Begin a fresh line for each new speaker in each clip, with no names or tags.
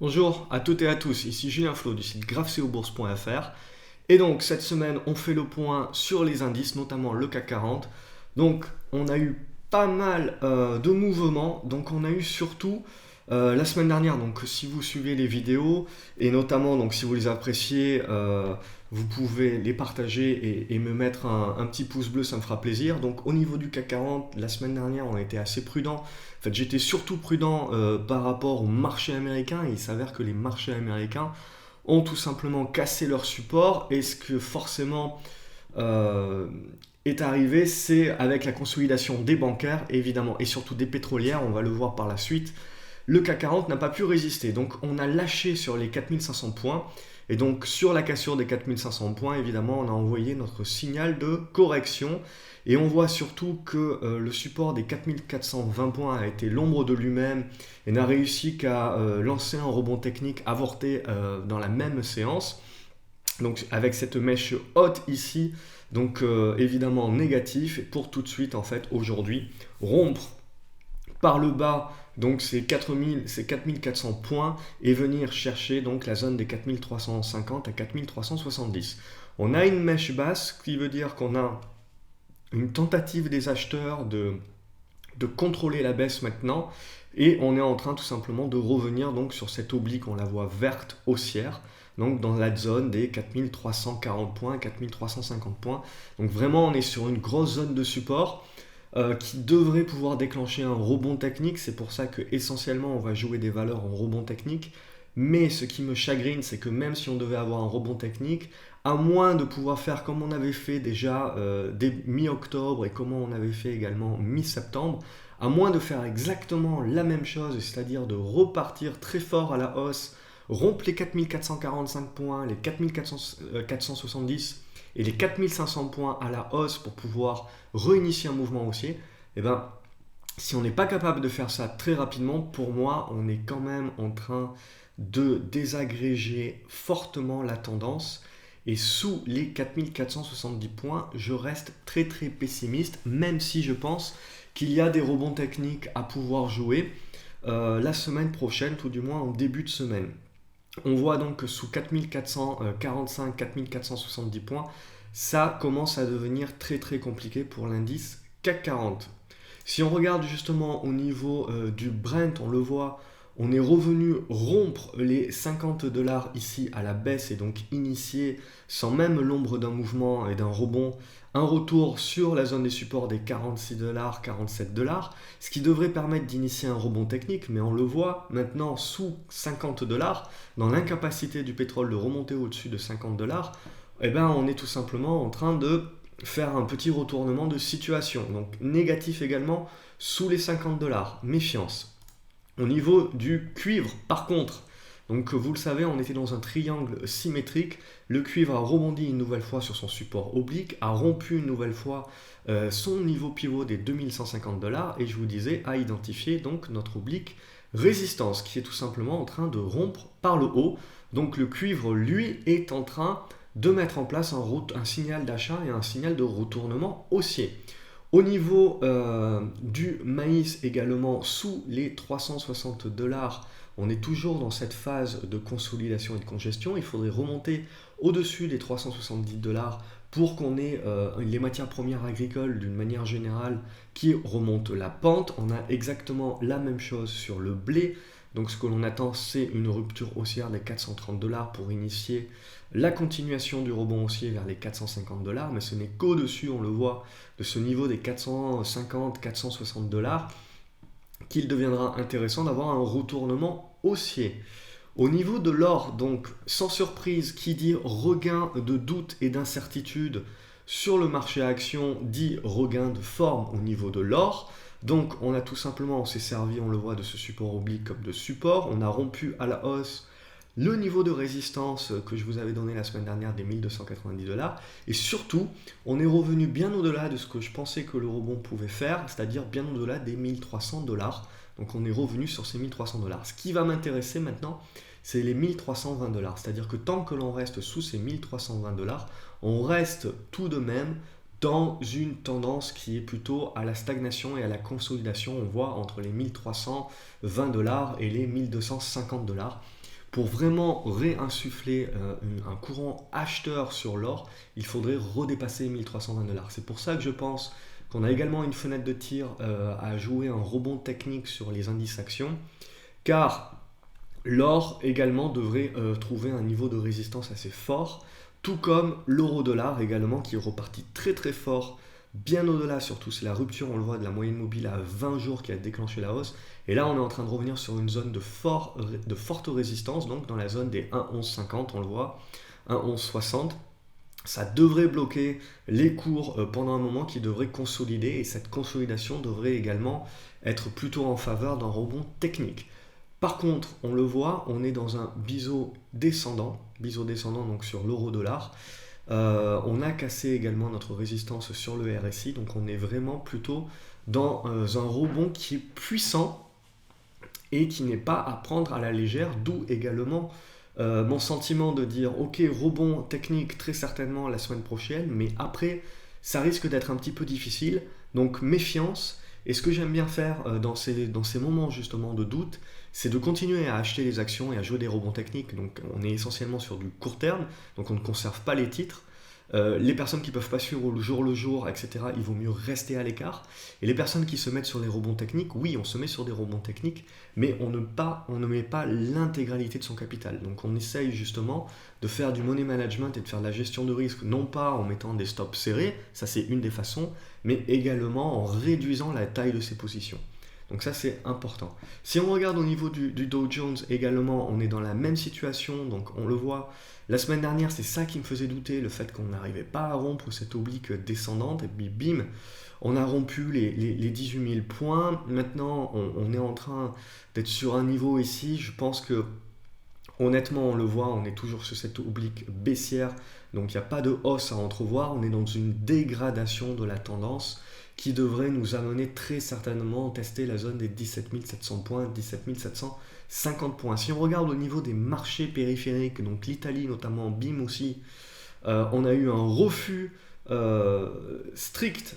Bonjour à toutes et à tous, ici Julien Flo du site graphceobourse.fr. Et donc cette semaine on fait le point sur les indices, notamment le CAC 40. Donc on a eu pas mal de mouvements, donc on a eu surtout la semaine dernière, donc si vous suivez les vidéos, et notamment donc si vous les appréciez, vous pouvez les partager et me mettre un petit pouce bleu, ça me fera plaisir. Donc au niveau du CAC 40, la semaine dernière on a été assez prudent. En fait j'étais surtout prudent par rapport au marché américain, et il s'avère que les marchés américains ont tout simplement cassé leur support, et ce que forcément euh, est arrivé, c'est avec la consolidation des bancaires, évidemment, et surtout des pétrolières, on va le voir par la suite, le CAC 40 n'a pas pu résister. Donc on a lâché sur les 4500 points. Et donc sur la cassure des 4500 points, évidemment, on a envoyé notre signal de correction. Et on voit surtout que le support des 4420 points a été l'ombre de lui-même et n'a réussi qu'à lancer un rebond technique avorté dans la même séance. Donc avec cette mèche haute ici, donc évidemment négatif, pour tout de suite en fait aujourd'hui rompre par le bas donc ces 4400 points et venir chercher donc la zone des 4350 à 4370. On a une mèche basse, ce qui veut dire qu'on a une tentative des acheteurs de contrôler la baisse maintenant, et on est en train tout simplement de revenir donc sur cette oblique, on la voit verte haussière, donc dans la zone des 4340 points, 4350 points. Donc vraiment on est sur une grosse zone de support qui devrait pouvoir déclencher un rebond technique. C'est pour ça que essentiellement on va jouer des valeurs en rebond technique. Mais ce qui me chagrine, c'est que même si on devait avoir un rebond technique, à moins de pouvoir faire comme on avait fait déjà dès mi-octobre et comme on avait fait également mi-septembre, à moins de faire exactement la même chose, c'est-à-dire de repartir très fort à la hausse, rompre les 4445 points, les 4470 et les 4500 points à la hausse pour pouvoir réinitier un mouvement haussier, et ben si on n'est pas capable de faire ça très rapidement, pour moi, on est quand même en train de désagréger fortement la tendance. Et sous les 4470 points, je reste très très pessimiste, même si je pense qu'il y a des rebonds techniques à pouvoir jouer la semaine prochaine, tout du moins en début de semaine. On voit donc que sous 4445, 4470 points, ça commence à devenir très très compliqué pour l'indice CAC 40. Si on regarde justement au niveau du Brent, on le voit, on est revenu rompre les 50 dollars ici à la baisse et donc initier sans même l'ombre d'un mouvement et d'un rebond un retour sur la zone des supports des 46 dollars, 47 dollars, ce qui devrait permettre d'initier un rebond technique, mais on le voit maintenant sous 50 dollars, dans l'incapacité du pétrole de remonter au-dessus de 50 dollars, eh ben on est tout simplement en train de faire un petit retournement de situation. Donc négatif également sous les 50 dollars. Méfiance. Au niveau du cuivre, par contre, donc vous le savez, on était dans un triangle symétrique. Le cuivre a rebondi une nouvelle fois sur son support oblique, a rompu une nouvelle fois son niveau pivot des 2150 dollars, et je vous disais à identifier donc notre oblique résistance qui est tout simplement en train de rompre par le haut. Donc le cuivre, lui, est en train de mettre en place un signal d'achat et un signal de retournement haussier. Au niveau du maïs également, sous les 360 dollars, on est toujours dans cette phase de consolidation et de congestion. Il faudrait remonter au-dessus des 370 dollars pour qu'on ait les matières premières agricoles d'une manière générale qui remontent la pente. On a exactement la même chose sur le blé. Donc ce que l'on attend, c'est une rupture haussière des 430 dollars pour initier la continuation du rebond haussier vers les 450 dollars, mais ce n'est qu'au-dessus, on le voit, de ce niveau des 450-460 dollars qu'il deviendra intéressant d'avoir un retournement haussier. Au niveau de l'or, donc, sans surprise, qui dit regain de doute et d'incertitude sur le marché action dit regain de forme au niveau de l'or. Donc on a tout simplement, on s'est servi, on le voit, de ce support oblique comme de support. On a rompu à la hausse le niveau de résistance que je vous avais donné la semaine dernière des 1290 dollars. Et surtout, on est revenu bien au-delà de ce que je pensais que le rebond pouvait faire, c'est-à-dire bien au-delà des 1300 dollars. Donc on est revenu sur ces 1300 dollars. Ce qui va m'intéresser maintenant, c'est les 1320 dollars. C'est-à-dire que tant que l'on reste sous ces 1320 dollars, on reste tout de même dans une tendance qui est plutôt à la stagnation et à la consolidation. On voit entre les 1320 dollars et les 1250 dollars. Pour vraiment réinsuffler un courant acheteur sur l'or, il faudrait redépasser 1320 $. C'est pour ça que je pense qu'on a également une fenêtre de tir à jouer un rebond technique sur les indices actions, car l'or également devrait trouver un niveau de résistance assez fort, tout comme l'euro-dollar également qui est reparti très très fort, bien au-delà, surtout c'est la rupture, on le voit, de la moyenne mobile à 20 jours qui a déclenché la hausse. Et là on est en train de revenir sur une zone de forte résistance, donc dans la zone des 1,1150, on le voit, 1,1160. Ça devrait bloquer les cours pendant un moment qui devrait consolider, et cette consolidation devrait également être plutôt en faveur d'un rebond technique. Par contre, on le voit, on est dans un biseau descendant donc sur l'euro-dollar. On a cassé également notre résistance sur le RSI, donc on est vraiment plutôt dans un rebond qui est puissant et qui n'est pas à prendre à la légère, d'où également mon sentiment de dire ok, rebond technique très certainement la semaine prochaine, mais après ça risque d'être un petit peu difficile, donc méfiance. Et ce que j'aime bien faire dans ces moments justement de doute, c'est de continuer à acheter les actions et à jouer des rebonds techniques. Donc on est essentiellement sur du court terme, donc on ne conserve pas les titres. Les personnes qui ne peuvent pas suivre au jour le jour, etc., il vaut mieux rester à l'écart. Et les personnes qui se mettent sur les rebonds techniques, oui, on se met sur des rebonds techniques, mais on ne met pas l'intégralité de son capital. Donc on essaye justement de faire du money management et de faire de la gestion de risque, non pas en mettant des stops serrés, ça c'est une des façons, mais également en réduisant la taille de ses positions. Donc ça c'est important. Si on regarde au niveau du Dow Jones également, on est dans la même situation, donc on le voit. La semaine dernière, c'est ça qui me faisait douter, le fait qu'on n'arrivait pas à rompre cette oblique descendante, et puis bim, on a rompu les 18 000 points. Maintenant, on est en train d'être sur un niveau ici, je pense que honnêtement, on le voit, on est toujours sur cette oblique baissière, donc il n'y a pas de hausse à entrevoir, on est dans une dégradation de la tendance qui devrait nous amener très certainement à tester la zone des 17 700 points, 17 750 points. Si on regarde au niveau des marchés périphériques, donc l'Italie notamment, BIM aussi, on a eu un refus strict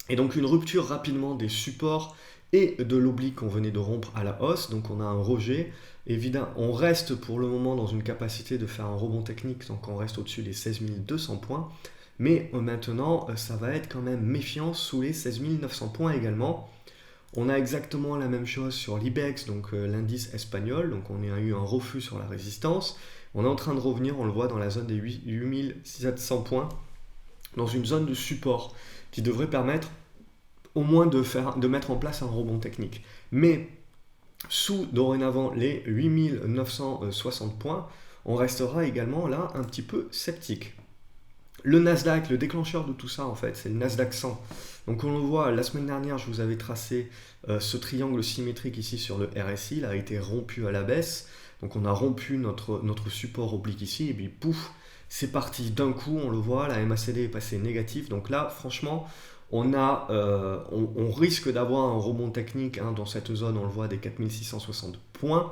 et donc une rupture rapidement des supports et de l'oblique qu'on venait de rompre à la hausse, donc on a un rejet. Évidemment, on reste pour le moment dans une capacité de faire un rebond technique, donc on reste au-dessus des 16 200 points. Mais maintenant, ça va être quand même méfiant sous les 16 900 points également. On a exactement la même chose sur l'IBEX, donc l'indice espagnol. Donc on a eu un refus sur la résistance. On est en train de revenir, on le voit dans la zone des 8 700 points, dans une zone de support qui devrait permettre au moins de mettre en place un rebond technique. Mais sous dorénavant les 8 960 points, on restera également là un petit peu sceptique. Le Nasdaq, le déclencheur de tout ça en fait, c'est le Nasdaq 100. Donc on le voit, la semaine dernière, je vous avais tracé ce triangle symétrique ici sur le RSI, il a été rompu à la baisse. Donc on a rompu notre support oblique ici, et puis pouf, c'est parti d'un coup, on le voit, la MACD est passée négative. Donc là, franchement, on risque d'avoir un rebond technique dans cette zone, on le voit, des 4660 points.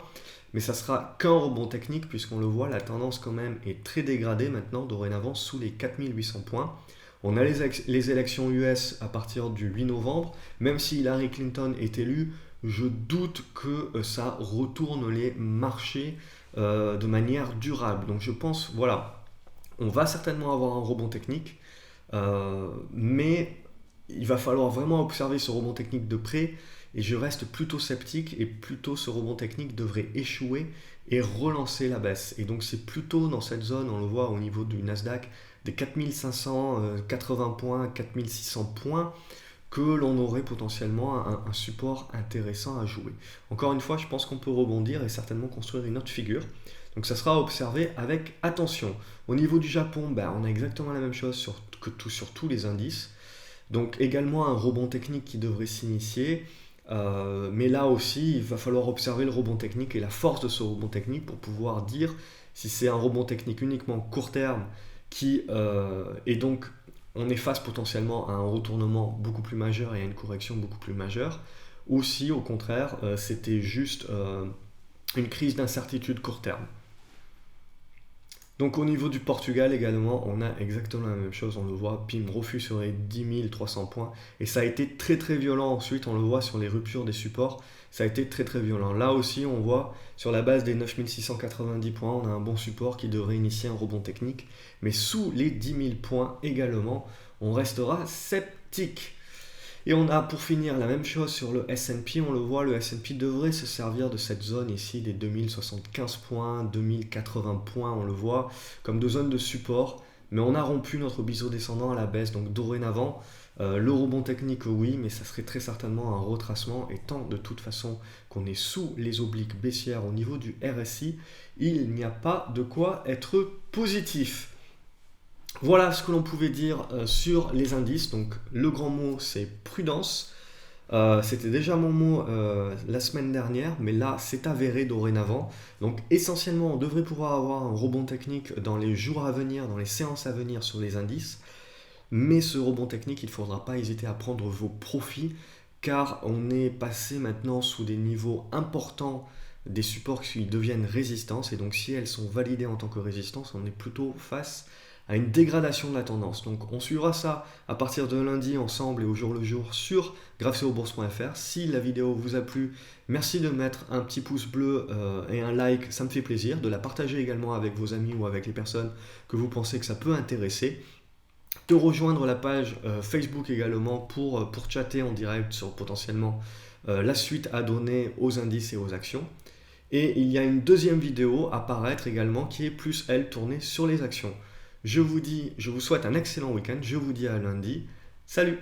Mais ça sera qu'un rebond technique, puisqu'on le voit, la tendance quand même est très dégradée maintenant, dorénavant, sous les 4800 points. On a les élections US à partir du 8 novembre. Même si Hillary Clinton est élue, je doute que ça retourne les marchés de manière durable. Donc je pense, voilà, on va certainement avoir un rebond technique, mais il va falloir vraiment observer ce rebond technique de près. Et je reste plutôt sceptique, et plutôt ce rebond technique devrait échouer et relancer la baisse. Et donc c'est plutôt dans cette zone, on le voit au niveau du Nasdaq, des 4580 points, 4600 points, que l'on aurait potentiellement un support intéressant à jouer. Encore une fois, je pense qu'on peut rebondir et certainement construire une autre figure. Donc ça sera observé avec attention. Au niveau du Japon, on a exactement la même chose sur tous les indices. Donc également un rebond technique qui devrait s'initier. Mais là aussi, il va falloir observer le rebond technique et la force de ce rebond technique pour pouvoir dire si c'est un rebond technique uniquement court terme et donc on est face potentiellement à un retournement beaucoup plus majeur et à une correction beaucoup plus majeure, ou si au contraire c'était juste une crise d'incertitude court terme. Donc au niveau du Portugal également, on a exactement la même chose, on le voit, pim, refus sur les 10 300 points, et ça a été très très violent ensuite, on le voit sur les ruptures des supports, ça a été très très violent. Là aussi on voit, sur la base des 9690 points, on a un bon support qui devrait initier un rebond technique, mais sous les 10 000 points également, on restera sceptique. Et on a pour finir la même chose sur le S&P, on le voit, le S&P devrait se servir de cette zone ici des 2075 points, 2080 points, on le voit, comme de zone de support, mais on a rompu notre biseau descendant à la baisse, donc dorénavant, le rebond technique oui, mais ça serait très certainement un retracement, et tant de toute façon qu'on est sous les obliques baissières au niveau du RSI, il n'y a pas de quoi être positif. Voilà ce que l'on pouvait dire sur les indices. Donc le grand mot c'est prudence. C'était déjà mon mot la semaine dernière, mais là c'est avéré dorénavant. Donc essentiellement on devrait pouvoir avoir un rebond technique dans les jours à venir, dans les séances à venir sur les indices. Mais ce rebond technique, il ne faudra pas hésiter à prendre vos profits, car on est passé maintenant sous des niveaux importants des supports qui deviennent résistance, et donc si elles sont validées en tant que résistance, on est plutôt face à une dégradation de la tendance. Donc on suivra ça à partir de lundi ensemble et au jour le jour sur gravecobourse.fr. Si la vidéo vous a plu, merci de mettre un petit pouce bleu et un like, ça me fait plaisir. De la partager également avec vos amis ou avec les personnes que vous pensez que ça peut intéresser. De rejoindre la page Facebook également pour chatter en direct sur potentiellement la suite à donner aux indices et aux actions. Et il y a une deuxième vidéo à paraître également qui est plus elle tournée sur les actions. Je vous souhaite un excellent week-end, je vous dis à lundi. Salut!